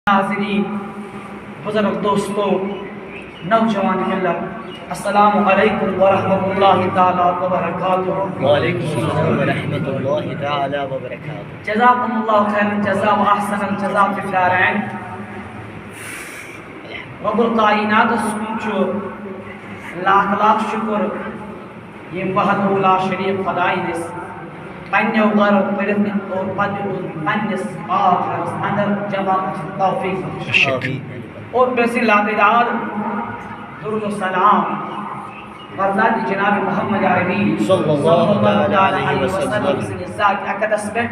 ناظرین، بزرگ دوستوں، نوجوان ملت، السلام علیکم ورحمۃ اللہ تعالی وبرکاتہ۔ وعلیکم السلام ورحمۃ اللہ تعالی وبرکاتہ۔ جزاکم اللہ خیر الجزاء واحسن الجزاء فی الدارین۔ رب الکائنات سوچ لاکھ لاکھ شکر یہ وحدہ لا شریک خدائی نس پنیو گھر پڑھت اور پنس آخرس اندر جمع توفیق اور بسی لاتدار درود و سلام برزاد جناب محمد عربی صلی اللہ علیہ وسلم سے ذات اقدس پہ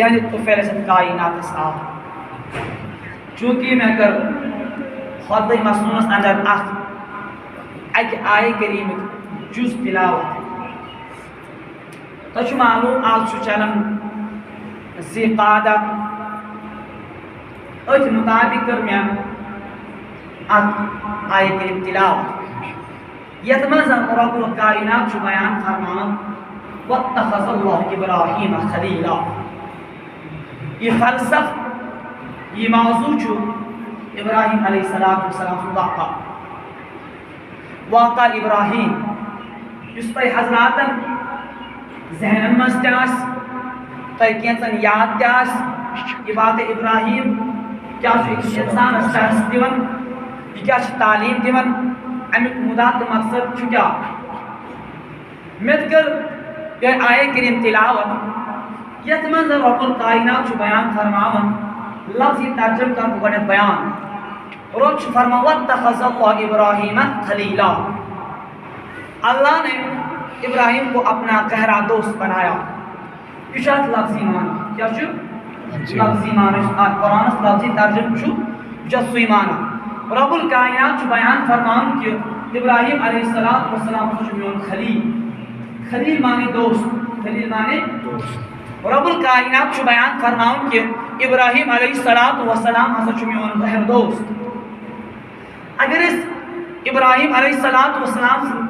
یعنی طفیل سے کائنات صاحب چونکہ میں کر خود مسنونس اندر اک آئے کریم جز تلاوت تو معلوم آج چلن ذی قعدہ ات مطابق کر میں آئے کریم تلاوت یت مز رب الکائنات بیان فرمان واتخذ اللہ ابراہیم خلیلا۔ یہ فلسف یہ موضوع ابراہیم علیہ السلام واقع ابراہیم اس پر حضراتن ذہن مز تاس تین یاد تاس یہ بات ابراہیم کیا انسان درس دون یہ کیا تعلیم دون امیک مدا تو مقصد کیا مت کر آئے کریم تلاوت یت من رب الکائنات بیان فرماون لفظ یہ ترجم کر گۄڈنیتھ بیان رب فرما واتخذ اللہ ابراہیم خلیلا۔ اللہ نے ابراہیم کو اپنا گہرا دوست بنایا۔ یہ لفظی معنی کیا لفظی معنی قرآن لفظی ترجم سوئی معنی رب الکائنات بیان فرمان کہ ابراہیم علیہ السلام میون خلیل، خلیل معنی دوست، خلیل معنی دوست۔ رب الکائنات بیان فرمان کہ ابراہیم علیہ السلام ہسا میون گہر دوست۔ اگر اس ابراہیم علیہ السلام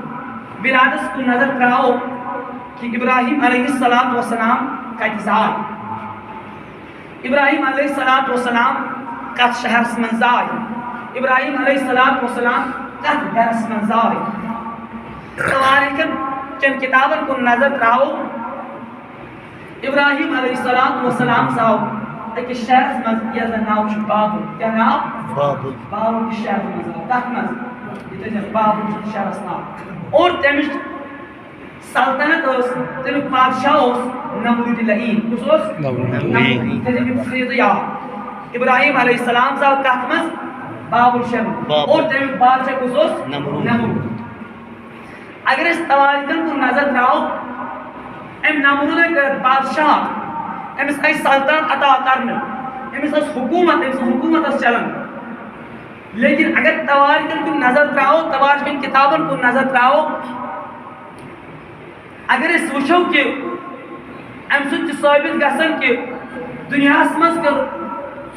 ولادت کو نظر تراؤ کہ ابراہیم علیہ السلام کت زائے، ابراہیم علیہ السلام کت شہرس من زائے، ابراہیم علیہ السلام کت گرس من زائے۔ تواریخن چند کتابن کو نظر تراؤ ابراہیم علیہ السلام زاؤ ایک شہرس من یہ ناو بابل، کیا ناو؟ بابل کی شہر من تک من بابل شہرس ناو اور تمش سلطنت اس تمیک بادشاہ اس نمرود لعین، کس اس نمرود یا ابراہیم علیہ السلام زاو کت مز بابل شہر اور تمیک بادشاہ کس اس نمرود۔ اگر اس تواریخن کو نظر تراؤ ام نمرود کر بادشاہ امس آئی سلطنت عطا کرنے، امس اس حکومت اس چلن، لیکن اگر تواریخن کو نظر تراؤ تواریخن کتابن کو نظر تراؤ اگر اس وچھو کہ ام سن ثابت گژھن کہ دنیاس مز کر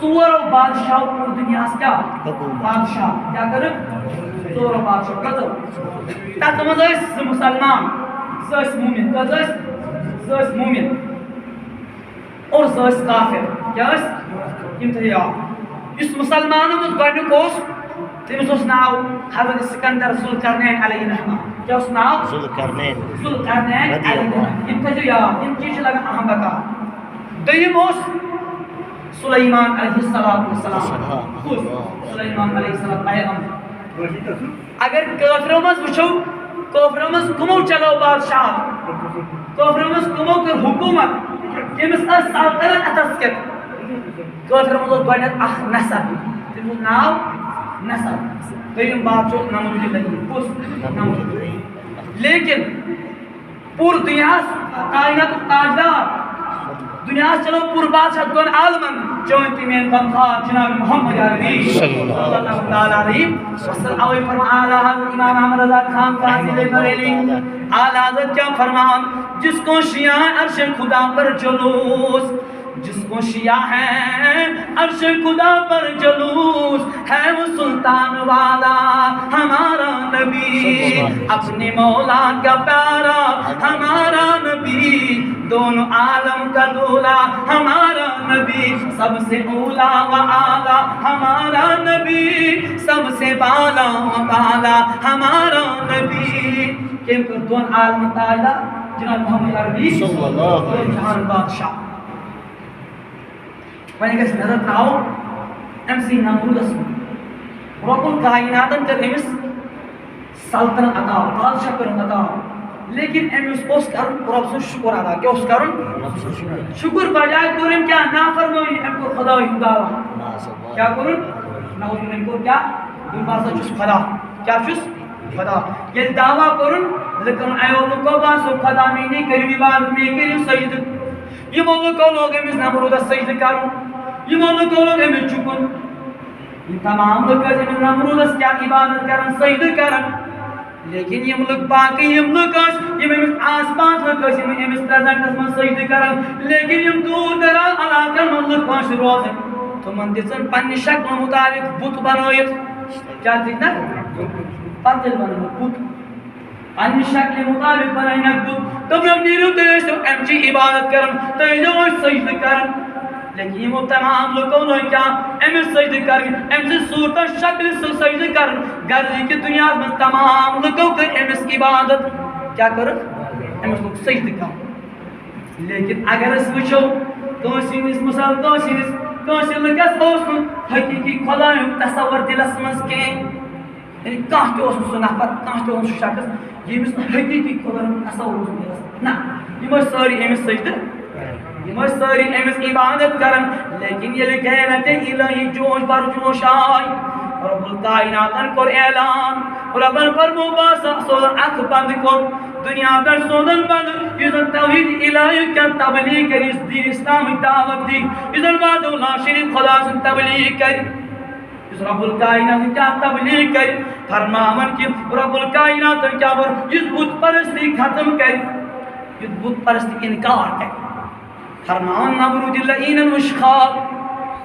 ژورو بادشاہ پور دنیاس کیا بادشاہ کیا کر ژورو بادشاہ کتو تت مز ٲسۍ مسلمان زٕ ٲسۍ مومن کٔژ ٲسۍ زٕ ٲسۍ مومن اور زٕ ٲسۍ کافر کیا ٲسۍ یِم تھٲیِو یاد۔ یُس مسلمانو منٛز گۄڈنیُک اوس تٔمِس اوس ناو حضرت سکندر ذوالقرنین علیہ الرحمٰن، کیا اوس ناو؟ ذوالقرنین علیہ الرحمٰن۔ یِم تھٲیِو یاد، یِم چیٖز چھِ لگان اہم بکار۔ دوٚیِم اوس سلیمان علیہ السلام، کُس سلیمان علیہ السلام پیغمبر۔ اگر کٲفرو منٛز وٕچھو کٲفرو منٛز کٕمو چلو بادشاہ، کٲفرو منٛز کٕمو کٔر حکوٗمت، کٔمِس ٲس سلطنت اتھس کٮ۪تھ؟ کٲفرو منٛز اوس گۄڈنیتھ اکھ نصر، تٔمِس ناو نصر۔ دوٚیِم بات چھُ نمرود لعین، کُس نمرود۔ لیکن پوٗرٕ دُنیاہس کائناتُک تاجدار دنیاہس چلو پوٗرٕ بادشاہ دۄن عالمن چٲنۍ تہِ میٲنۍ غمخوار جناب محمد عربی صلی اللہ تعالیٰ علیہ وسلم۔ اوے فرمان اعلیٰ حضرت امام احمد رضا خان قاضی بریلی اعلیٰ حضرت کیا فرمان جس کو شیعہ عرش خدا پر جلوس، جس کو شیعہ ہے عرش خدا پر جلوس، ہے وہ سلطان والا ہمارا نبی، اپنے مولا کا پیارا ہمارا نبی، دونوں عالم کا دولا ہمارا نبی سب سے اولا و اعلیٰ ہمارا نبی سب سے بالا و بالا ہمارا نبی کیم کر دون عالم تعالیٰ جناب محمد عربی صلی اللہ علیہ وسلم جہان بادشاہ وہیں گس نظر تراؤ ام سی نمرودس رب الکائناتن کر امس سلطنت عطا بادشاہ کرن عطا لیکن امس اس کرن رب سے شکر ادا کیا اس کرن شکر بجائے کرن کیا نافرمانی ام کو خدا ہدایت کیا کرن نعوذ باللہ کو کیا ان باسا چس خدا کیا چس خدا یہ دعویٰ کرن لیکن ایو لوگوں باسو خدا میں نہیں کری عبادت میں کری سجد یہ لوگوں لوگ امس نمرود سجد کرن یہ لوگوں لوگ امس چکن یہ تمام لوگ امس نمرود کیا عبادت کرن سجد کرن لیکن یہ ملک باقی یہ ملک یہ امس آس پاس لوگ امس پریزنٹس من سجد کرن لیکن یہ دور دراز علاقن ملک پانچ روزن تو من دن پنہ شکل مطابق بت بنائت کیا دیکھنا پتل بنائت بت پنہ شکل مطابق بنائت بت تم جب نیرو تیس تو ام چی عبادت کرن تیجو سجد کرن لیکن یہ تمام لوگوں نے کیا امس سجد کرن ام سے صورت شکل سے سجد کرن گردی کی دنیا میں تمام لوگوں کر امس عبادت کیا کرن امس لوگ سجد کرن لیکن اگر اس وچھو کونسینس مثال کونسی لگس اوسن حقیقی خدایوں تصور دلس مز کے یعنی کانچ اوسن سو نفر کانچ اوسن شخص یہ مس حقیقی خدایوں تصور اوسن دلس نا یہ مس ساری امس سجد یہ مس ساری امس عبادت کرن لیکن یہ غیرت الہی جوش بر جوش آئی رب الکائناتن کر اعلان ربن فرمو باسا سودن اک بند کر دنیا پر سودن بند یزن توحید الہی کا تبلیغ کر اس دین اسلام دعوت دی یزن وعد لا شریک خدا سے تبلیغ کر اس رب الکائنات کا تبلیغ کر فرماون کہ رب الکائنات کیا بر اس بت پرستی ختم کر اس بت پرستی انکار کر فرمان نمرود اللعین المشخاب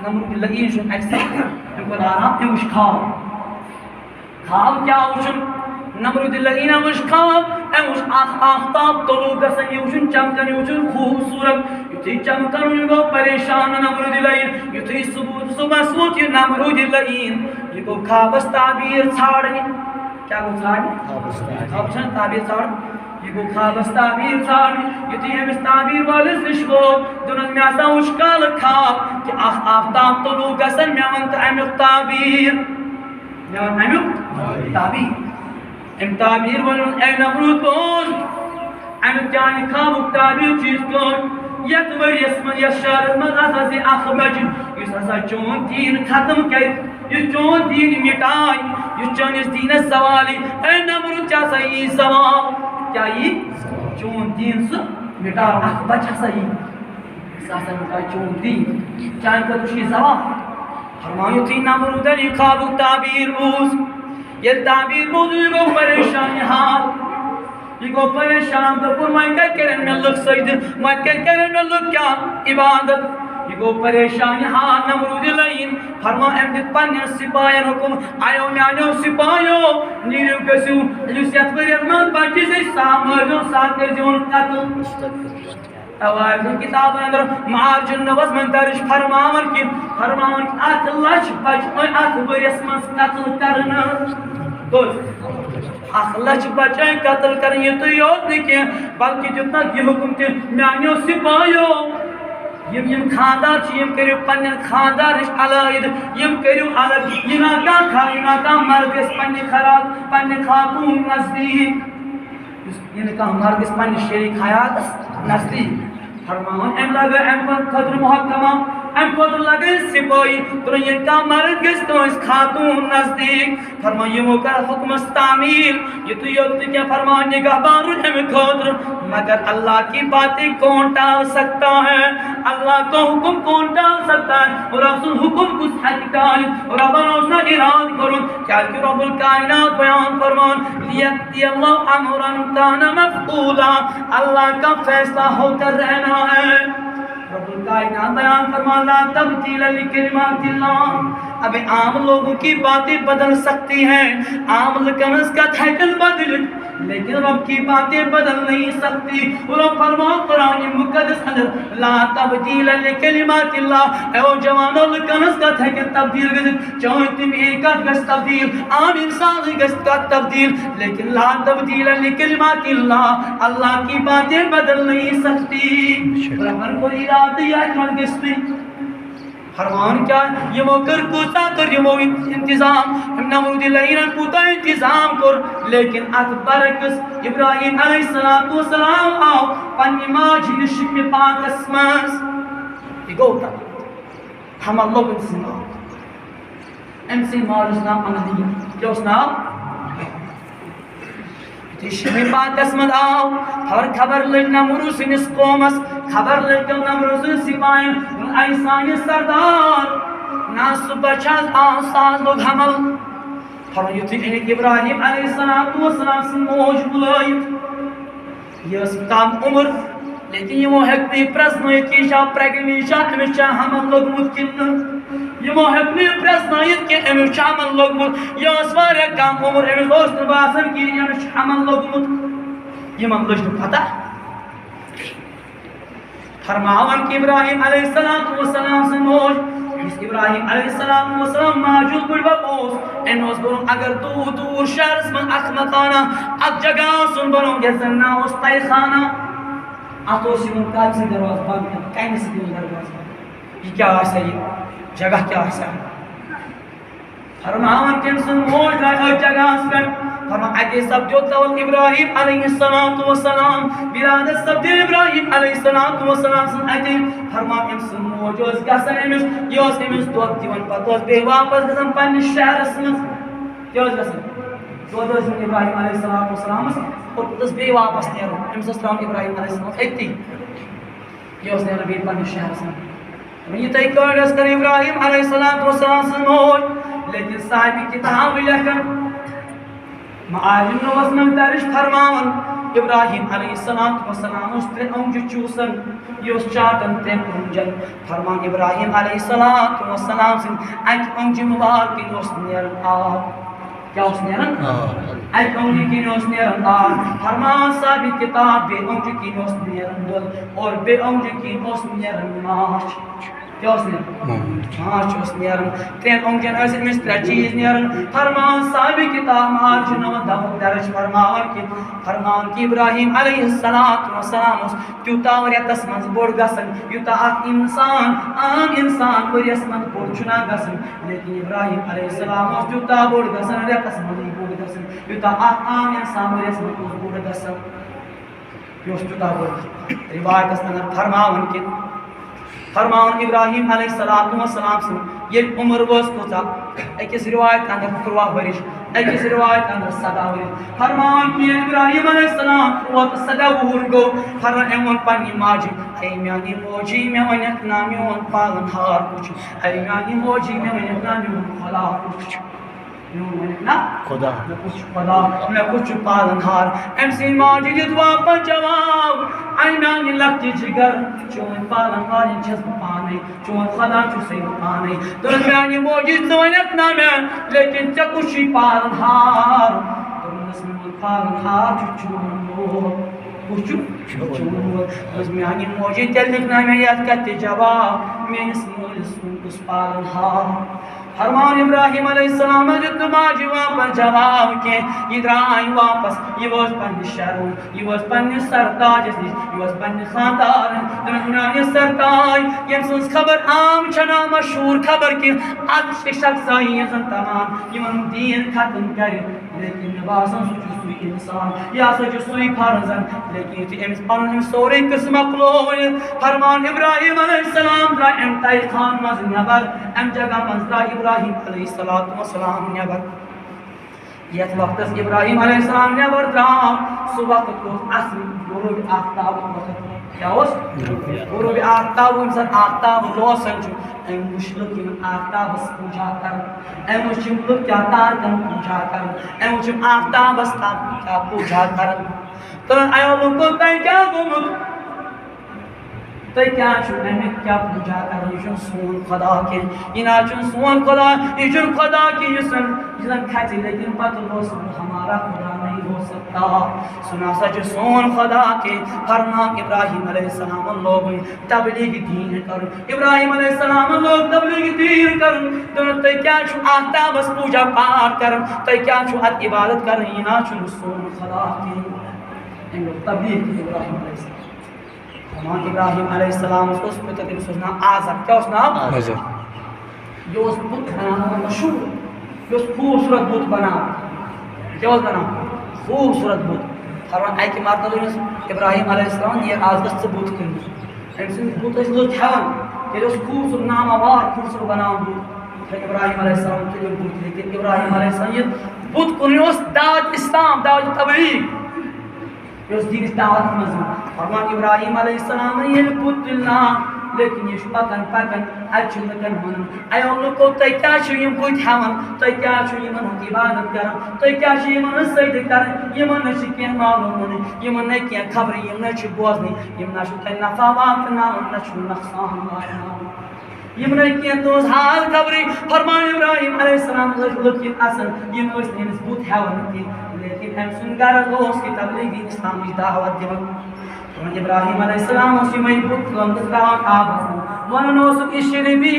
نمرود اللعین شن اکثر ان کو آرام ہے مشخاب خواب کیا ہوشن نمرود اللعین المشخاب ایوش آفتاب طلوع گسن یوشن چمکن یوشن خوبصورت یتی چمکن یو پریشان نمرود اللعین یتی صبح سوچ نمرود اللعین یہ کو خوابس تعبیر چھاڑنی کیا کو چھاڑنی خوابس تعبیر چھاڑنی یہ کو خوابس تعبیر چھاڑنی یتی ہمس تعبیر والس نشو دونس میں آسا اشکال خواب کہ آفتاب طلوع گسن میں ونت امیق تعبیر میں ونت امیق تعبیر ام تعبیر ونن اے نمرود بوز امیق جانی خواب تعبیر چیز کن یتور یسمن یشار من اساس اخبج اس اسا چون دین ختم کر یہ چون دین مٹائی یہ چون اس دین سوالی اے نمرود چا صحیح سوال کیا یہ چون دین سے مٹا اخبج صحیح اس اسا مٹا چون دین چاہے کا تشی سوال فرمایو تھی نمرود علی خواب تعبیر بوز یہ تعبیر بوز یہ کو پریشان حال یہ کو پریشان تو پر میں کیا کرن میں لوگ سجد میں کیا کرن میں لوگ کیا عبادت یہ کو پریشان ہاں نمرود اللعین فرما امدت پنیا سپاہین حکم آئیو میانیو سپاہیو نیریو کسیو جسیت پر ارمان بچی سے سامرزوں ساتر جون قتل توائفن کتاب اندر معارج النبس من درش فرماون کی آت لچ بچ آت بریس من قتل کرنا اخلچ بچائیں قتل کریں یہ تو یاد نہیں کیا بلکہ جتنا یہ حکم تھی میانیو سپاہیو یم خاندار چھ یم کریو پنن خاندار علائد یم کریو الگ یہ ناکام مرد اس پنن خراب پنن خاتون نزدیک یہ ناکام مرد اس پنن شریک حیات نزدیک فرمان ام لگا ام قدر محکمہ ام قدر لگا سپاہی تو یہ کا مرد گس تو اس خاتون نزدیک فرمان یہ موقع حکم استعمیل یہ تو یہ کیا فرمان نگاہ بان ام قدر مگر اللہ کی باتیں کون ٹال سکتا ہے اللہ کو حکم کون ٹال سکتا ہے اور رسول حکم کس حقیقائی اور اب روشنا اراد کروں کیا کہ رب الکائنات بیان فرمان لیتی اللہ امرن کان مفعولا اللہ کا فیصلہ ہو کر رہنا ہے رب الکائنات بیان فرمان لا تبدیل لکلمات اللہ اب عام لوگوں کی باتیں بدل سکتی ہیں، عام لکنس کا تھیکل بدل، لیکن رب کی باتیں بدل نہیں سکتی. رب فرما قرآن مقدس اندر لا تبدیل لکلمات اللہ. اے وہ جوانو لکنس کا تھیکل تبدیل گزر چاہے تم ایک گز تبدیل، عام انسان گز کا تبدیل، لیکن لا تبدیل لکلمات اللہ، اللہ کی باتیں بدل نہیں سکتی. رحمن کو ارادہ یا گستی فرمان کیا یہ موکر کوتا کر یہ مو انتظام نمرود لئیرن کوتا انتظام کر، لیکن ات برکس ابراہیم علیہ السلام آو پنی ماجی نشک پاک اسمانس یہ گوتا ہم اللہ بن سنام امسی مارس نام امدیہ کیا اس نام تشمی پاک اسمد آو اور خبر لگ نمروز نس قومس، خبر لگ نمروز سپائن ایسانی سردار ناس بچاز آساز لوگ حمل فرمیتی انہیں ابراہیم علیہ السلام سے موج بلائیت یہ اس کام عمر، لیکن یہ محقنی پرسنائیت کی شاہ پریگنی شاہ ہمیں چاہ حمل لوگ متکن، یہ محقنی پرسنائیت کی ہمیں چاہ حمل لوگ مت، یہ اسوار کام عمر ہمیں دوست باسن کی ہمیں چاہ حمل لوگ مت. یہ مملش تو پتہ فرماون کہ ابراہیم علیہ السلام سے موج اس ابراہیم علیہ السلام موجود بڑھ بپوس انہوز بروں اگر دور شہرس من اخ مکانا اک جگہ سن بروں گزرنا اس پائی خانہ آتو سی من کال سے درواز بند کہیں سے دل درواز بند یہ کیا آسا یہ جگہ کیا آسا فرماون کہ انسان موج رہا ہے جگہ اس پر فرمان اگے سب جو تول ابراہیم علیہ السلام برادت سب دے ابراہیم علیہ السلام سن اگے فرمان انسان موجود گسن امس یہ اس امس دود دیون پتہ بے واپس گسن پنہ شہر اسمن کیا اس گسن دود اس ابراہیم علیہ السلام اور اس بے واپس نیرو امس اسلام ابراہیم علیہ السلام ایتی یہ اس نے نبی پنہ شہر اسمن یہ تے کارس کر ابراہیم علیہ السلام سن موج، لیکن صاحب کتاب لکھن معاجم نوز من درش فرماون ابراہیم علیہ السلام اس ترے اونج چوسن یوس چاٹن تے اونجن فرمان ابراہیم علیہ السلام سن ایک اونج مبارک نوس نیرن آب کیا اس نیرن ایک اونج کی نوس نیرن آب فرمان صاحب کتاب بے اونج کی نوس نیرن دل اور بے اونج کی نوس نیرن ماش کیا اس نیرن ماش اس نیرن ترین اونجن ایسے مستر چیز نیرن فرمان صاحب کتاب مارچ نو دفت درش فرمان کی ابراہیم علیہ السلام اس کیوتا وریتس منز بوڑ گسن یوتا اک انسان عام انسان وریس منز بوڑ چنا گسن، لیکن ابراہیم علیہ السلام اس کیوتا بوڑ گسن وریتس منز بوڑ گسن یوتا اک عام انسان وریس منز بوڑ گسن یوس کیوتا بوڑ روایت اس منز فرماون ابراہیم علیہ السلام سے یہ عمر وز کوتا ایکس روایت اندر 13 ورش ایکس روایت اندر 7 ورش فرمان کی ابراہیم علیہ السلام وقت 7 وہر گو فرمان ایمون پنی ماجی اے میانی موجی میں ونیت نامیون پالن ہار کچھ اے میانی موجی میں ونیت نامیون خلا کچھ خدا میں کچھ پالن ہار امسی ماجی جدوا پر جواب ایمانی لگتی جگر چون پالن ہاری چیز پانے چون خدا چوسی پانے درمیانی موجود زوانت نامین لیکن چکوشی پالن ہار درمیانی پالن ہار چون چون درمیانی موجود تلک نامی یاد کرتے جواب میں اس مولس کس پالن ہار فرمان ابراہیم علیہ السلام جد ماجی واپس جواب کے ادرائی واپس یہ واس پنی شروع یہ واس پنی سرتاج یہ واس پنی خاندار درمیانی سرتاج یہ سنس خبر عام چنا مشہور خبر کی اچھ شخص آئی زن تمام یہ من دین ختم کرے لیکن نباسن سوچو سوئی انسان یا سوچو سوئی فرزن لیکن تی امس پانن سوری قسم اقلوئی فرمان ابراہیم علیہ السلام را امتائی خان مز نبر ام جگہ مز را ابراہیم علیہ السلام نبر یہ وقت ابراہیم علیہ السلام نبر را صبح کو عصر غروب آفتاب وقت کیا ہوس غروب آفتاب انسان آفتاب روشن چھو ایم مشلق من آفتاب اس پوجا کر ایم مشلق کیا تارکن پوجا کر ایم مشلق آفتاب اس پوجا کر تو ایو لوگوں تائی کیا گمت تُہۍ کیٛاہ چھُو اَمیُک کیٛاہ پوٗجا کران یہِ چھُنہٕ سون خۄدا کینٛہہ یہِ نہ چھُنہٕ سون خۄدا یہِ چھُنہٕ خۄدا کینٛہہ یُس زن کھژِ لیکن پتہٕ روز ہمارا خدا نہیں ہو سکتا سُہ نسا چھُ سون خدا کینٛہہ فرما ابراہیم علیہ السلامن لوگُن تبلیغ دیٖن کرُن ابراہیم علیہ السلامن لوگ تبلیغ دیٖن کرُن دوٚپُن تُہۍ کیٛاہ چھُو آفتابس پوٗجا پاٹھ کران تُہۍ کیٛاہ چھُو اتھ عبادت کران یہِ نہ چھُنہٕ سون خدا کینٛہہ أمۍ لوگ تبلیغ ابراہیم علیہ السلام ابراہیم علیہ السلام اوس پتر تٔمِس اوس ناو آزر کیٛاہ اوس ناو یہِ اوس بُت بناوان مشہوٗر یہِ اوس خوٗبصوٗرت بُت بناوان کیٛاہ اوس بناوان خوٗبصوٗرت بُت فرمان اکہِ مرتبہٕ دوٚپنس ابراہیم علیہ السلام نیٖر آز گژھ ژٕ بُت کٕننہِ أمۍ سٕنٛدۍ بُت ٲسۍ لُکھ ہٮ۪وان تیٚلہِ اوس خوٗبصوٗرت ناماوار خوٗبصوٗرت بناوان بُت ابراہیم علیہ السلام تُلِو بُت لیکن ابراہیم علیہ السلام یہِ بُت کُنُے اوس دعوت اسلام دعوت تبلیغ یہ اس دینس دعوت منٛز فرمان ابراہیم علیہ السلام ییٚلہِ بُت تُلناو لیکن یہ پکان پکان اتہِ چھُ لُکن ونان اَیو لُکو تُہۍ کیٛاہ چھِو یِم بُتۍ ہٮ۪وان تُہۍ کیٛاہ چھِو یِمن ہُنٛد عبادت کران تُہۍ کیٛاہ چھِو یِمن ہٕنٛز سجدٕ کران یِمن نہ چھِ کینٛہہ معلوٗم یِمن نہ کینٛہہ خبرٕ یِم نہ چھِ بوزنٕے یِم نہ چھُو تۄہہِ نفع واتناوان نہ چھُو نۄقصان واتناوان یِم نہ کینٛہہ تُہٕنٛز حال خبرٕے فرمان ابراہیم علیہ السلام ٲسۍ لُکھ یِم اَژان یِم ٲسۍ نہٕ أمِس بُت ہٮ۪وان کینٛہہ لیکن أمۍ سُنٛد غرض اوس کہِ تبلیغی اسلامٕچ دعوت دِوان ابراہیم علیہ السلام اوس یِمے بُت تُلان تراوان آبس منٛز ونان اوسُکھ اشربی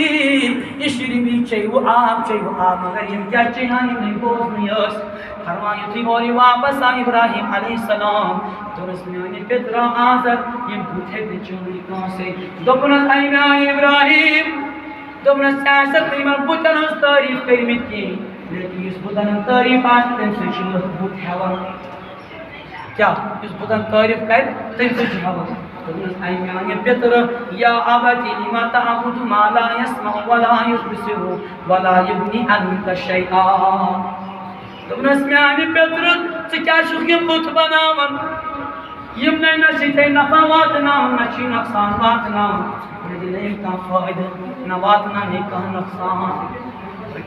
چیٚیِو آب مگر یِم کیٛاہ چیٚیہن یِم نٕے بوزنٕے ٲسۍ فرمان یُتھُے اورٕ یہِ واپس آو ابراہیم علیہ السلام دوٚپنس میٛانہِ پِترا آزر یِم بُت ہیٚکہِ نہٕ چٲنۍ کٲنٛسے دوٚپنس اے میٛانہِ ابراہیم دوٚپنس ژےٚ آسکھ نہٕ یِمن بُتن ہٕنٛز تعریٖف کٔرمٕتۍ کینٛہہ لیکن یُس بُتن ہٕنٛز تعریٖف آسہِ تمہِ سۭتۍ چھِ لُکھ بُت ہٮ۪وان کیٛاہ یُس بُتن تعریٖف کرِ تمہِ سۭتۍ چھِ ہٮ۪وان دوٚپنس اے میٛانہِ پِترٕ یا ابتی لِمَ تَعبُدُ مَا لَا يَسْمَعُ وَلَا يُبْصِرُ وَلَا يُغْنِي عَنكَ شَيْئًا دوٚپنس میٛانہِ پِترٕ ژٕ کیٛاہ چھُکھ یِم بُت بناوان یِم نہ چھِ ژےٚ نفع واتناوان نہ چھِ نۄقصان واتناوان نہ دِنَے یِم کانٛہہ فٲیدٕ نہ واتناونے کانٛہہ نۄقصان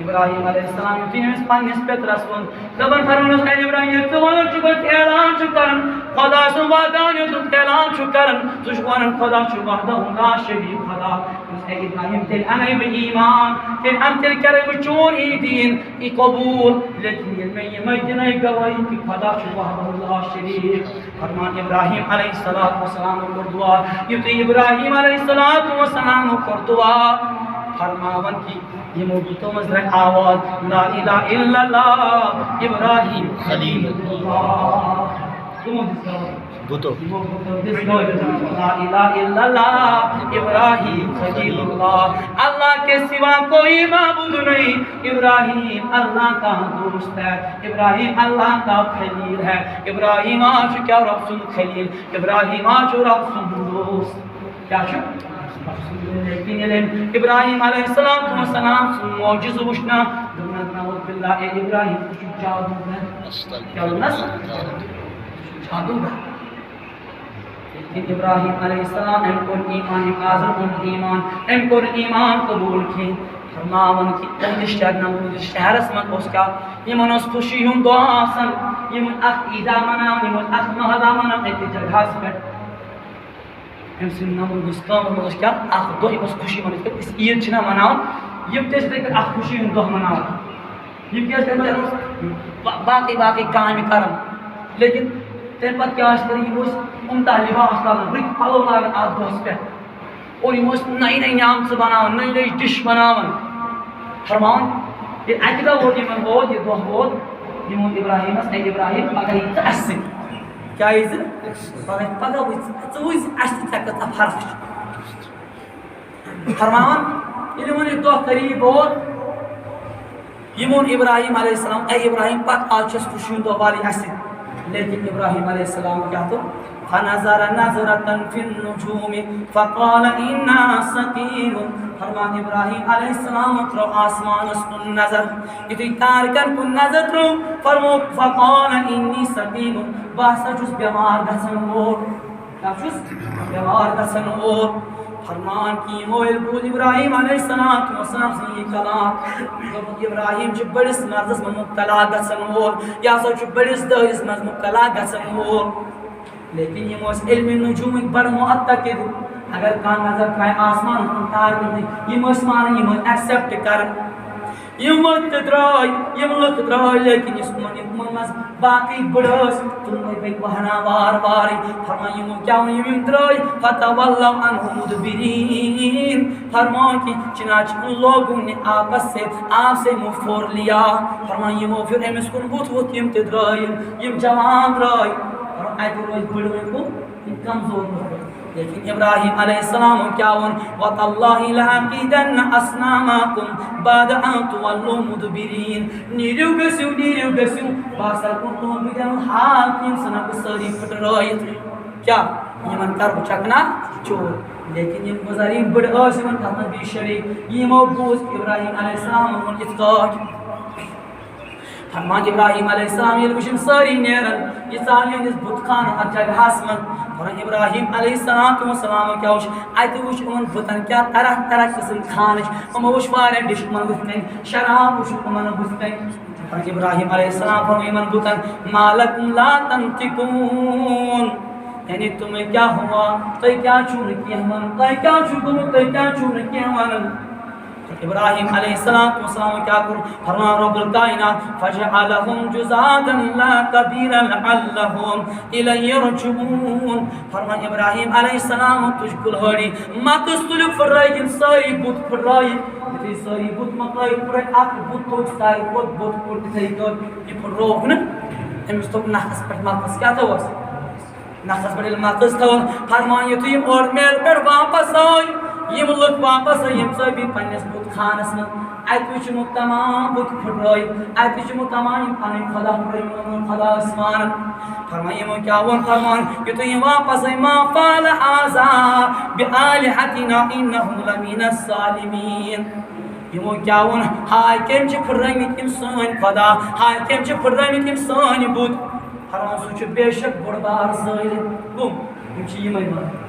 ابراہیم علیہ السلام یُتھُے أمِس پننِس پِترس ووٚن دَپان فرمونس اے ابراہیم ژٕ وَنان چھُکھ اعلان چھُ کران خۄدا سُنٛد وعدان یوٚتُتھ اعلان چھُ کران ژٕ چھُکھ وَنان خۄدا چھُ وحدہ لا شریٖک خۄدا اے ابراہیم تیٚلہِ اَنَے بہٕ ایٖمان تیٚلہِ کرے بہٕ چون یی دیٖن یی قبوٗل لیکن ییٚلہِ مےٚ یِمے دِنَے گوٲہی کہِ خۄدا چھُ وحدہ لا شریٖک فرمان ابراہیم علیہ الصلوٰۃ والسلامُن کوٚر دُعا یُتھُے ابراہیم علیہ الصلوٰۃ والسلامُن کوٚر دُعا فرماوان کہِ یِمو بُتو منٛز درٛاے آواز لا الہ الا اللہ ابراہیم خلیل اللہ بُتو لا الہ الا اللہ ابراہیم خلیل اللہ اللہ کے سوا کوئی معبود نہیں ابراہیم اللہ کا دوست ہے ابراہیم اللہ کا خلیل ہے ابراہیم آج کیا رب سن خلیل ابراہیم آج رب سن دوست کیا چھُ لیکن ییٚلہِ ابراہیم علیہ السلام سُنٛد معجزٕ وٕچھنا دوٚپنس نعوذ باللہ اے ابراہیم ژٕ چھُکھ جادوگر کیٛاہ ووٚننس جادوگر لیکن ابراہیم علیہ السلام أمۍ کوٚر ایٖمان أمۍ آزر اوٚن ایٖمان أمۍ کوٚر ایٖمان قبوٗل کینٛہہ فرماوان کہِ تُہنٛدِس شہرس منٛز اوس کیٛاہ یِمن اوس خوشی ہُنٛد دۄہ آسان یِمن اکھ عیٖدا مناوان یِم ٲسۍ اکھ محلہ مناوان أکِس جگہس پٮ۪ٹھ أمۍ سٕنٛدِ نمرودٕچ کٲمَن منٛز اوس کیٛاہ اکھ دۄہ یِم ٲسۍ خوشی مناوان یِتھ کٔنۍ أسۍ عیٖد چھِنہ مناوان یِم تہِ ٲسۍ یِتھَے کٔنۍ اکھ خوشی ہُنٛد دۄہ مناوان یِم کیٛاہ ٲسۍ باقٕے کامہِ کران لیکن تمہِ پتہٕ کیٛاہ ٲسۍ کران یِم ٲسۍ عمدہ لِباس لاگان رٕتۍ پَلو لاگان اَتھ دۄہس پٮ۪ٹھ اور یِم ٲسۍ نٔے نعمژٕ بناوان نٔے ڈِش بناوان فرماوان ییٚلہِ اَکہِ دۄہ ووت یِمن یہِ دۄہ ووت یِمو ووٚن ابراہیٖمس اے ابراہیم پگاہ یی ژٕ اَسہِ سۭتۍ کیٛاہ یی ژٕ پگاہ وٕچھ ژٕ وٕچھ اَسہِ تہِ ژےٚ کۭژاہ فرق چھِ فرماوان ییٚلہِ یِمن یہِ دۄہ قریٖب ووت یِمو ووٚن ابراہیم علیہ السلام اے ابراہیم پتہٕ آز چھِ اَسہِ خوشی ہُنٛد دۄہ والٕنۍ اَسہِ سۭتۍ لیکن ابراہیم علیہ السلام کیٛاہ کوٚر فنظر نظرة في النجوم فقال إنا سقيم فرمان ابراہیم علیہ السلام ترٛوو آسمانس کُن نظر یُتھُے تارکن کُن نظر ترٛوو فرمو فقال إني سقيم بہٕ ہسا چھُس بٮ۪مار گژھن وول کیٛاہ چھُس بٮ۪مار گژھن وول فرمان کہِ یِمو ییٚلہِ بوٗز ابراہیم علیہ السلام سٕنٛز یہِ کلام دوٚپُکھ ابراہیم چھُ بٔڑِس مرضس منٛز مُبتلا گژھن وول یہِ ہسا چھُ بٔڑِس دٲدِس منٛز مُبتلا گژھن وول لیکن یِم ٲسۍ علمِ نجوٗمٕکۍ بڑٕ مُعتقِد اگر کان نظر ترائے آسمان کن تار کرنے یم اس مان یم ایکسپٹ کرن یم وقت درائی یم لک درائی لیکن اس من مز باقی بڑھس تم بھئی بہنا وار واری فرمائیں یم کیا یم درائی فتولوا عنہ مدبرین فرمائیں کہ چنانچہ ان لوگوں نے آپس سے آپ سے منہ پھور لیا فرمائیں یم پھر امس کن بت وت یم درائی یم جوان درائی اور ایت روز بڑھویں کو کمزور ہو لیکن ابراہیم علیہ السلام کیا ون وَتَاللَّهِ لَعَقِيدَنَّ أَصْنَامَكُمْ بَعْدَ أَن تُوَلُّوا مُدْبِرِينَ نیرو گسیو باسر کو تو بدن حال انسان کو ساری پھٹرائیت کیا یمن کر چکنا چور لیکن یم گزاری بڑ آسمان تھا بی شریک یمو بوز ابراہیم علیہ السلام ان اتقاق فرمان ابراہیم علیہ السلام یہ وشم ساری نیرن یہ سالیان اس بت خان ات جگہ من فرمان ابراہیم علیہ السلام کیا وش ایت وش ان بتن کیا طرح طرح قسم خانش ہم وش وارے ڈش من بتن شراب وش من بتن فرمان ابراہیم علیہ السلام فرمان من بتن مالک لا تنتقون یعنی تمہیں کیا ہوا تو کیا چون کیا من تو کیا چون تو کیا چون کیا من ابراہیم علیہ السلام کیا کر فرمان رب الکائنات فجعلهم جزادا لا کبیرا لعلهم الی رجعون فرمان ابراہیم علیہ السلام تجھ کل ہڑی مقصد فرائن ساری بت فرائن تی ساری بت مقائی فرائن آپ بت تو ساری بت بت تی تو یہ فروغ نا امس تو نحس پر مقصد کیا تو اس نحس پر المقصد تو فرمان یہ تو اور میل پر واپس آئی یہ لوگ واپس یم سبھی پنس بت خانس من ات وچمو تمام بت پھٹرائی ات وچمو تمام پن خدا پھٹرائی خدا اسمان فرمائیں وہ کیا وہ فرمان کہ تو یہ واپس ما فعل هذا بآلهتنا انهم لمن الظالمین یہ وہ کیا وہ ہائے کیم چھ پھٹرائی تم سان خدا ہائے کیم چھ پھٹرائی تم سان بت فرمان سوچ بے شک بڑ بار ظالم گم یہ چھ یہ مان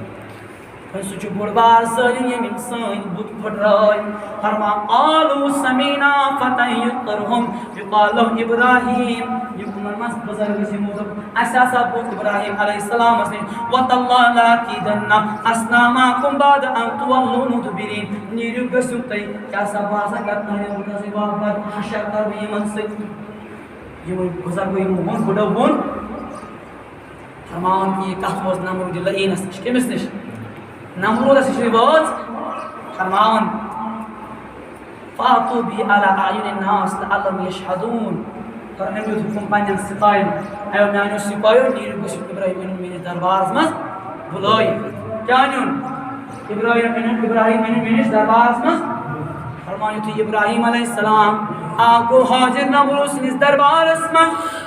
سوچ بڑ بار ظالم یہ انسان بت پھٹرائی فرمان قالوا سمینا فتى یقرهم یقال له ابراہیم یہ عمر مس بزرگ سے موضوع اساسا بت ابراہیم علیہ السلام سے وتالله لاكيدن اصنامكم بعد ان تولوا مدبرين نیرو گسوتای کیا سباسا کرتا ہے ان سے بات حشر کر بھی من سے یہ بزرگ یہ من بڑا ون فرمان کی کہوس نمرود لئینس کیمس نش نمرود اس شباز فرمان فاتو بی علی اعین الناس لعلهم یشهدون فرمان یوتفون پنجن سپاین ایو میانو سپایو نیرو گسو ابراہیم من دربار مز بلائی کیا نیون ابراہیم من دربار مز فرمان یوتو ابراہیم علیہ السلام آگو حاضر نمرود اس دربار مز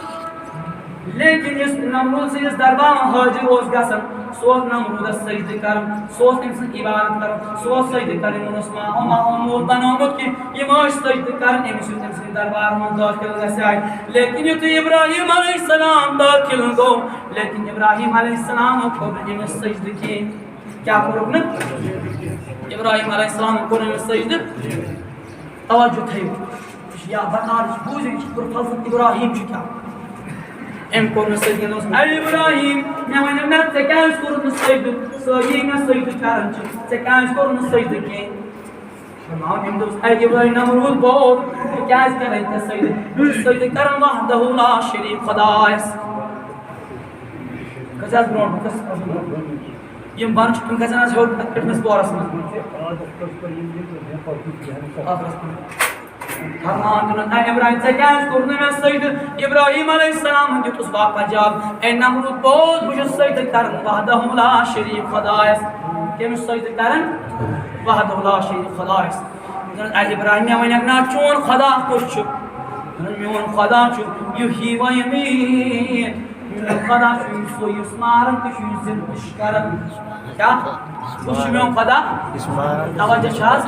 لیکن اس نمرود سے اس دربار حاضر اس گسن سوز نمرود سجدہ کرم سوز انسان عبادت کرم سوز سجدہ کرم انسما امور بنامت کی یہ معاش سجدہ کرم امسیت انسان دربار من داخل گسے آئی لیکن یہ تو ابراہیم علیہ السلام داخل گو لیکن ابراہیم علیہ السلام کو امس سجدہ کی کیا کرو نا ابراہیم علیہ السلام کو امس سجدہ توجہ تھے یا بطار بوزی پر فلسط ابراہیم چکا ام کو مسجد نوس اے ابراہیم میں ونہ نہ تے کیاس کور مسجد سوئی نہ سجدہ کرن تے کیاس کور مسجد کی فرمان ام دوس اے ابراہیم نمرود بہت کیاس کرن تے سجدہ کرن وحدہ لا شریک خدا اس کجاس برون کس یم بانچ تم کجاس ہور فٹنس پورس میں فرمان دن اے ابراہیم سے کیا اس کرنے میں سید ابراہیم علیہ السلام جو اس واقع جاب اے نمرود بہت مجھے سید کرن وحدہ لا شریک خدایس کہ میں سید کرن وحدہ لا شریک خدایس اے ابراہیم میں ونیک نا چون خدا خوش میون خدا چھ یحیی و یمیت میون خدا چھ سو یسمارن تو زندش کرن کیا خوش میون خدا توجہ شاز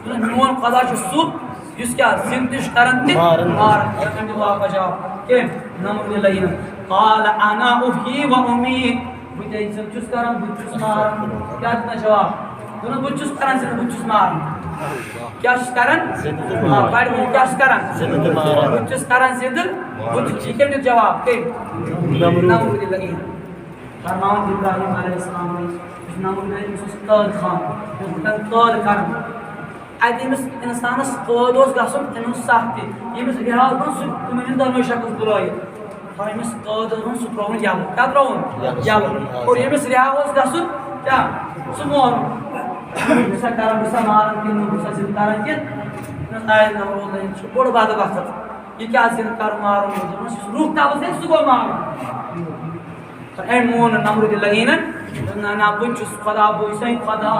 میون خدا چھ سو جس کیا زندش کرن تے مارن رقم جواب جواب کہ نمرود لین قال انا احیی و امیت بجے زندش کرن بچس مارن کیا اتنا جواب دونوں بچس کرن سے بچس مارن کیا کرن بڑ کیا کرن بچس کرن زند بچ ٹھیک ہے جواب کہ نمرود لین فرمان ابراہیم علیہ السلام نمرود قٲد خان قٲد کران اتہِ ییٚمِس اِنسانس قٲد اوس گژھُن تٔمِس اوس سخ تہِ ییٚمِس رِہا اوس سُہ تِمن ہٕنٛدۍ دۄنوَے شخص بُلٲیِتھ ییٚمِس قٲد اوس سُہ ترٛووُن یَلہٕ کیٛاہ ترٛووُن یَلہٕ اور ییٚمِس رِہا اوس گژھُن کیٛاہ سُہ مورُن بہٕ چھُسا کران بہٕ چھُسا ماران کِنہٕ بہٕ چھُسا زِندٕ کران کِنہٕ آے نمرود یہِ چھُ بوٚڑ بد وقت یہ کیا زندہ کر مارن روح قبض ہے سو مارن اے مون نمرود لگینن نا بنچس خدا بوسین خدا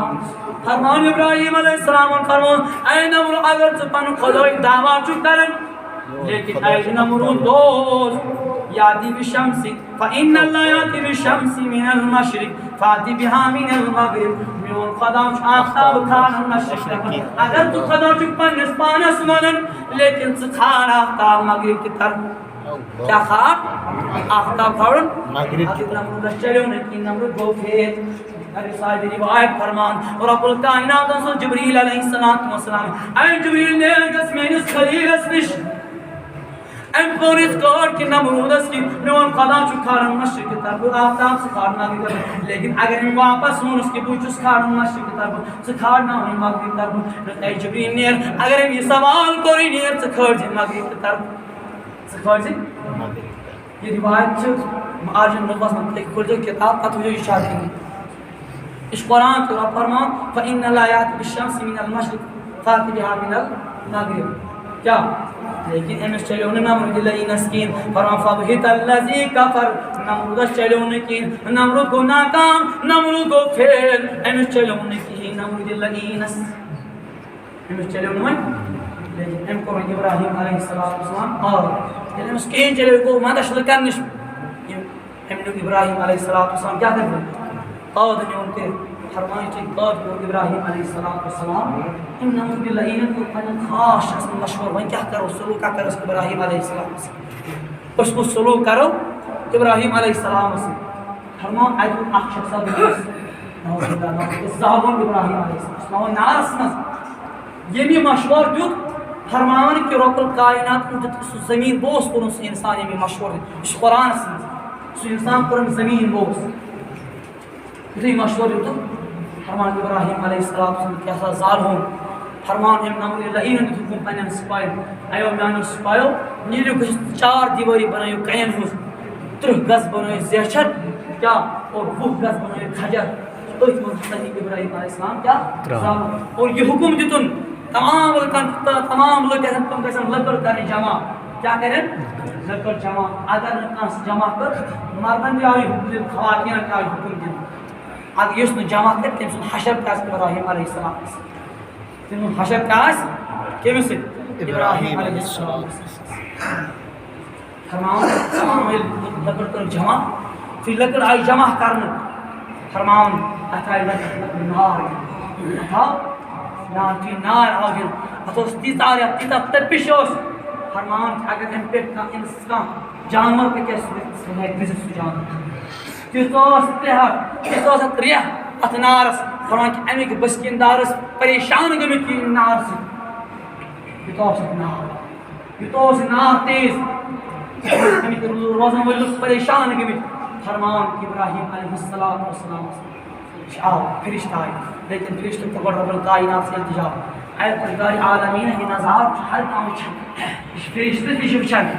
فرمان ابراہیم علیہ السلام فرمان اے نمرود اگر تو پن خدای دعوا چ کرن لیکن اے نمرود دوست یادی بالشمس فان اللہ یاتی بالشمس من المشرق فاتی بها من المغرب میون خدا آفتاب کھان مشرق اگر تو خدا چ پنس پانس منن لیکن ژٕ کھان آفتاب مغرب کی طرف کیا کھان آفتاب کھان مغرب کی طرف نمرود چلیو نہیں نمرود گو پھیر ارے صاحب روایت فرمان رب الکائنات سو جبریل علیہ السلام اے جبریل نے گس میس خلیلس نش ام پوریس کور کہ نمرودس کی میون خدا چھ کھان مشرق کی طرف آفتاب سے کھانا کی لیکن اگر ہم واپس ہوں اس کے پوچھس کھان مشرق کی طرف سے کھانا ہے مغرب کی طرف اے جبریل نے اگر ہم یہ سوال کوئی نہیں سے کھڑ جے مغرب کی طرف سے کھڑ جے یہ روایت چھ آج نبوت میں کھڑ جو کتاب ات جو اشارہ ہے اس قرآن کو فرمان فإن الآيات بالشمس من المشرق فات بها من المغرب کیا لیکن امس چلیو نمرود لئی نسکین فرمان فبہت الذی کفر نمرود چلیو نکین نمرود کو ناکام نمرود کو فیل امس چلیو نکی نمرود لئی نس امس چلیو نمن لیکن ام کو ابراہیم علیہ السلام اور امس کین چلیو کو مدشل کرنش ام ابراہیم علیہ السلام کیا کرتے قاد میون کے فرمائے کہ قاد کو ابراہیم علیہ السلام ان نمرود لئین کو پن خاص اس مشور وہیں کیا کرو سلوک کرو اس ابراہیم علیہ السلام سے اس کو سلوک کرو ابراہیم علیہ السلام سے فرمان ایت اخ شخص بس نعوذ باللہ صاحب ابراہیم علیہ السلام ناس مس یہ مشور دیت فرمان کہ رب الکائنات کو زمین بوس کو انسان یہ مشور اس قرآن سے انسان پر زمین بوس یہ مشور دیت فرمان ابراہیم علیہ السلام کیا سا زال ہوں فرمان ہم نمرود لئین حکم پنن سپایو ایو میانو سپایو نیرو گھس 4 دیواری بنایو کین ہز 3 گز بنایو زیچھر کیا اور 20 گز بنایو کھجر ایت من ابراہیم علیہ السلام کیا زال اور یہ حکم دیتن تمام لوگ تم گژھن لکڑ کرنے جمع کیا کریں لکڑ جمع اگر کانس جمع کر مردن بھی آئی حکم دن خواتین کا آئی حکم دن اگر یس نہ جمع کر تم سن حشر کاس ابراہیم علیہ السلام تم حشر کاس کیمس ابراہیم علیہ السلام تمام لکڑ کر جمع پھر لکڑ آئی جمع کرنے فرمان اتائی لکڑ نار نار کی نار آگے اتوس تیتا آریا تیتا تپش اس فرمان اگر ہم پہ انسان جانور پہ کیسے سنائے گزر سو جانور تیتوس تہر تیتوس تریہ ات نارس فرمان کہ امی کے بسکین دارس پریشان گمی کی نار سے تیتوس نار تیز امی کے روزن ولی پریشان گمی فرمان کہ ابراہیم علیہ السلام فرشتہ آئے لیکن فرشتہ کو بڑھ رب الکائنات سے التجاب اے پروردگار عالمین یہ نظار ہر کام وچھن فرشتہ تہ وچھن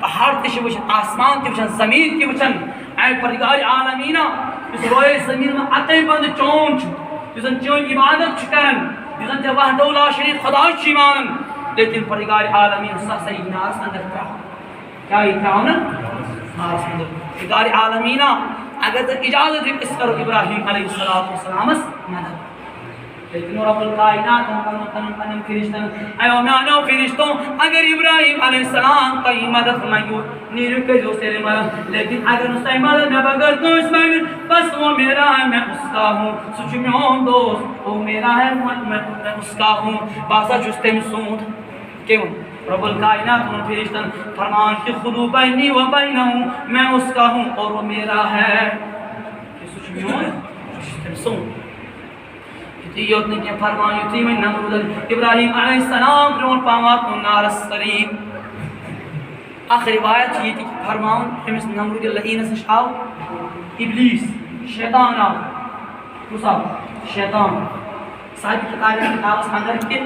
پہاڑ تہ وچھن آسمان تہ وچھن زمین تہ وچھن اے پروردگار عالمین اس روئے زمین میں عطے بند چون چھ جن چون عبادت کرن جن تے وحدہ لا شریک خدا چھ مانن لیکن پروردگار عالمین سخت ناس اندر کیا یہ کام ناس اندر پروردگار عالمین اگر تو اجازت ہے اس کرو ابراہیم علیہ السلام مدد لیکن رب الکائنات ہم فرشتوں ایو میانو فرشتوں اگر ابراہیم علیہ السلام کا مدد مانگو نیرو کے جو سے مدد لیکن اگر اس مدد میں بغیر تو اس میں بس وہ میرا ہے میں اس کا ہوں سچ میون دوست وہ میرا ہے میں اس کا ہوں باسا جستے میں سود کیوں رب الکائنات ان فرشتن فرمان کہ خدو بینی و بینہوں میں اس کا ہوں اور وہ میرا ہے کہ سچ میون سن یوت نے کیا فرمان یوتی میں نمرود ابراہیم علیہ السلام پر پاوات و نارس قریب آخر روایت یہ تھی کہ فرمان ہمیں نمرود لئین سے شاو ابلیس شیطان آو کُس اکھ شیطان صاحب کتابس اندر کہ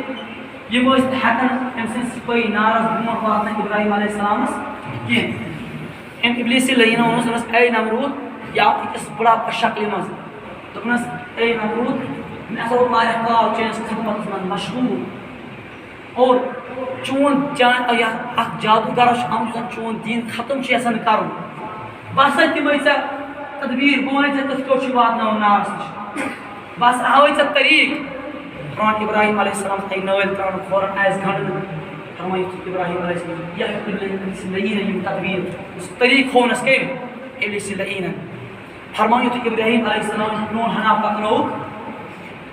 یم ٲسۍ نہٕ ہٮ۪کان أمۍ سٕنٛدۍ سِپٲہی نارس برونٛٹھ واتنٲیِتھ ابراہیم علیہ السلامس کینٛہہ أمۍ ابلیٖس لعیٖنہ ووٚنُس دوٚپنس اے نمروٗد یہِ آو أکِس بُڑاپس شکلہِ منٛز دوٚپنس اے نمروٗد مےٚ ہسا روٗد واریاہ کال چٲنِس خدمتس منٛز مشغوٗل اور چون یتھ اکھ جادوگرس چھُ آمُت یُس چون دیٖن ختم چھُ یژھان کرُن بہٕ ہسا دِمے ژےٚ تدبیٖر بہٕ ونے ژےٚ کِتھ پٲٹھۍ چھُ واتناوُن نارس نِش بہٕ ہسا ہاوے ژےٚ طریٖقہٕ فرٛانٛٹ ابراہیم علیہ السلام تھایہِ نٲلۍ ترٛاونہٕ کھورن آسہِ گنٛڈنہٕ فرمٲیِو ابراہیم علیہ السلام ابلیٖس لعیٖنن یِم تدبیٖر یُس طریٖقہٕ ہوونس کٔمۍ ابلیٖس لعیٖنن فرمٲیِو ابراہیم علیہ السلام برونٛٹھ ہنا پکنووُکھ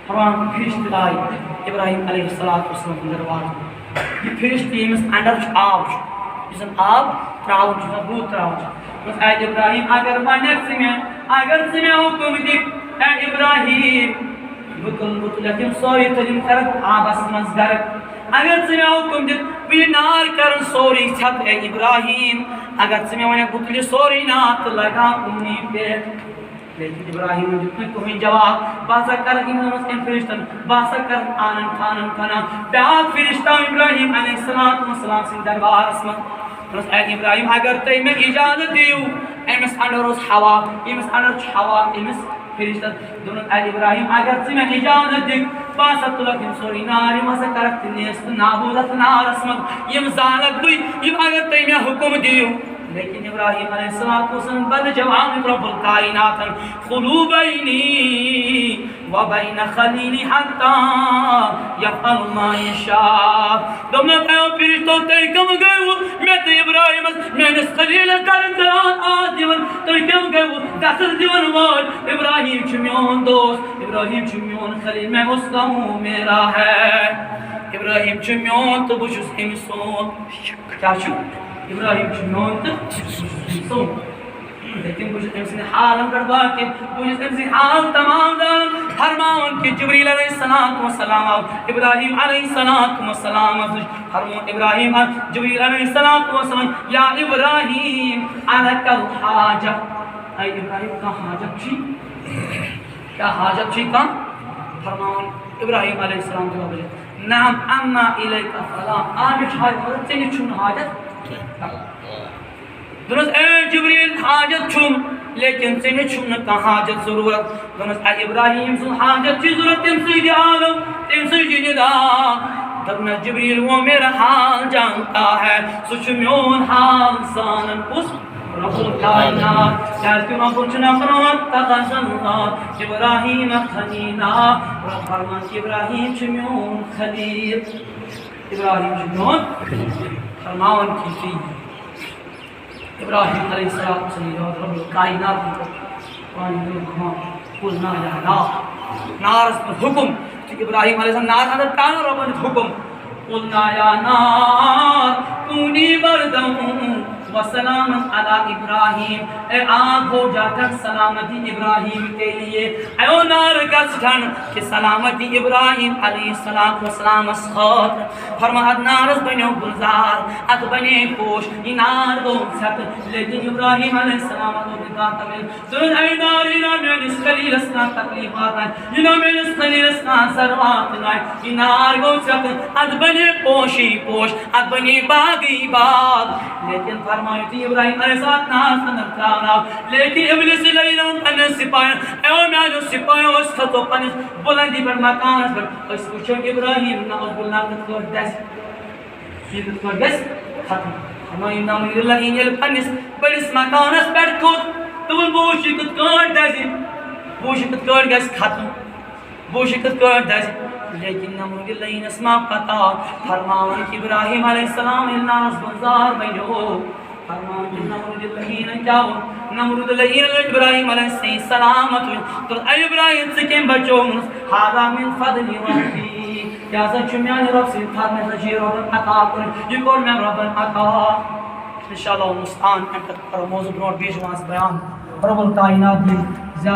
فرمان فرشتہٕ آیہِ ابراہیم علیہ السلام سُنٛد دروازٕ یہِ فرشتہٕ ییٚمِس انڈر چھُ آب چھُ یُس زن آب تراوُن چھُ یُس روٗد تراوُن چھُ دوٚپُس اے ابراہیم اگر وۄنٮ۪کھ ژٕ مےٚ حُکم دِکھ اے ابراہیم بہٕ تُلکھ یِم سورُے تُلِم کرکھ آبس منٛز گرک اگر ژٕ مےٚ حُکم دِکھ بہٕ یہِ نار کرن سورُے ژھٮ۪تہٕ اے ابراہیم اگر ژٕ مےٚ وۄنٮ۪کھ بہٕ تُلہٕ یہِ سورُے نار تہٕ لگاو کُنی پٮ۪ٹھ لیکن ابراہیم دیُت نہٕ کٕہٕنۍ جواب بہٕ ہسا کرٕ یِمن منٛز أمۍ فرشتن بہٕ ہسا کرٕ آنن فانن فنا بیٛاکھ فرشتہٕ آو ابراہیم علیہ السلام سٕنٛدِ دربارس منٛز دوٚپنس اے ابراہیم اگر تُہۍ مےٚ اجازت دِیِو أمِس انڈر اوس ہوا ییٚمِس انڈر چھُ ہوا أمِس فرشتن دوٚپنس اے ابراہیم اگر ژٕ مےٚ اجازت دِکھ بہٕ ہسا تُلکھ یِم سورُے نار یِم ہسا کرکھ ژٕ نیست نابوٗد اتھ نارس منٛز یِم زالکھ بہٕ یِم اگر تُہۍ مےٚ حُکم دِیِو لیکن ابراہیم علیہ السلام بد جواب رب الکائنات خلو بینی و بین خلیلی حتی یفعل ما یشاء دوٚپنکھ اے فرشتو تُہۍ کم گٔیوٕ مےٚ تہٕ ابراہیمس میٲنِس خلیلس کرن آز دِوان تُہۍ کم گٔیوٕ دخل دِوان وٲلۍ ابراہیم چھُ میون دوست ابراہیم چھُ میون خلیل میں اس کا ہوں میرا ہے ابراہیم چھُ میون تہٕ بہٕ چھُس أمۍ سُنٛد کیٛاہ چھُ ابراہیم چھُ میون تہٕ لیکن بہٕ چھُس أمۍ سٕنٛدِ حالن پٮ۪ٹھ واقف بہٕ چھُس أمۍ سٕنٛدِ حال تمام زانان فرماوان کہ جبریل علیہ السلام وسلام آو ابراہیم علیہ السلام وسلامس نِش فرمون ابراہیم جبریل علیہ السلام وسلام یا ابراہیم الک الحاجہ اے ابراہیم کانٛہہ حاجت چھی کیٛاہ حاجت چھی کانٛہہ فرماوان ابراہیم علیہ السلام جواب نعم اما الیک السلام مےٚ چھُ حاجت مگر ژےٚ نِش چھُنہٕ حاجت دوٚپنس اے جبریل حاجت چھُم لیکن ژےٚ نِش چھُم نہٕ کانٛہہ حاجت ضروٗرت دوٚپنس اے ابراہیم سُنٛد حاجت چھِ ضروٗرت تٔمۍ سٕے دِ عالم تٔمۍ سٕے چھِ ندا دوٚپنس جبریل وہ میرا حال جانتا ہے سُہ چھُ میون حال زانان کُس رب الکائنات کیٛازِ رۄبُن چھُ نفرات اتخذ اللہ ابراہیم خلیلا رب فرمان کہ ابراہیم چھُ میون خلیل ابراہیم چھُ میون فرماوان کہ ابراہیم علیہ السلام رب الکائنات قلنا یا نار نارس پر حکم ابراہیم علیہ السلام نار اندر پیانو ربن حکم قلنا یا نار کونی بردم وسلام علی ابراہیم اے آگ ہو جا کر سلامتی ابراہیم کے لیے اے او نار گس ٹھن کہ سلامتی ابراہیم علیہ السلام وسلام خاطر فرماد نارس بنیو گلزار ات بنے پوش یہ نار گو ست لیکن ابراہیم علیہ السلام کو بتا تمل سن اے نار نہ میرس خلیل اسنا تکلیفات ہے نہ میرس خلیل اسنا سروات ہے یہ نار گو ست ات بنے پوشی پوش ات بنے باغی باغ لیکن فرمایتی ابراہیم علیہ السلام ناس اندر ترانا لیکن ابلیس لعینہ پنس سپاہیوں اے میانو سپاہیوں اس کھتو پنس بلندی پر مکانس پر اس وچھو ابراہیم نعوذ باللہ کتو دس یہ کتو دس ختم فرمایو نعوذ باللہ انجل پنس بڑس مکانس پر کھت تمن بوشی کت کٹ دس بوشی کت کٹ گس ختم بوشی کت کٹ دس لیکن نمرود اللہ اسما پتا فرماون کہ ابراہیم علیہ السلام الناس بازار بنو فرمان کہ نمرود اللہ جاؤ نمرود اللہ ابراہیم علیہ السلام تو اے ابراہیم سے کیم بچو ہذا من فضل ربی کیا سچ میان رب سے فرمان سچ رب عطا کر یہ کون میں رب عطا انشاءاللہ مستعان ہم پر موضوع برونٹ بیچ وہاں سے بیان رب الکائنات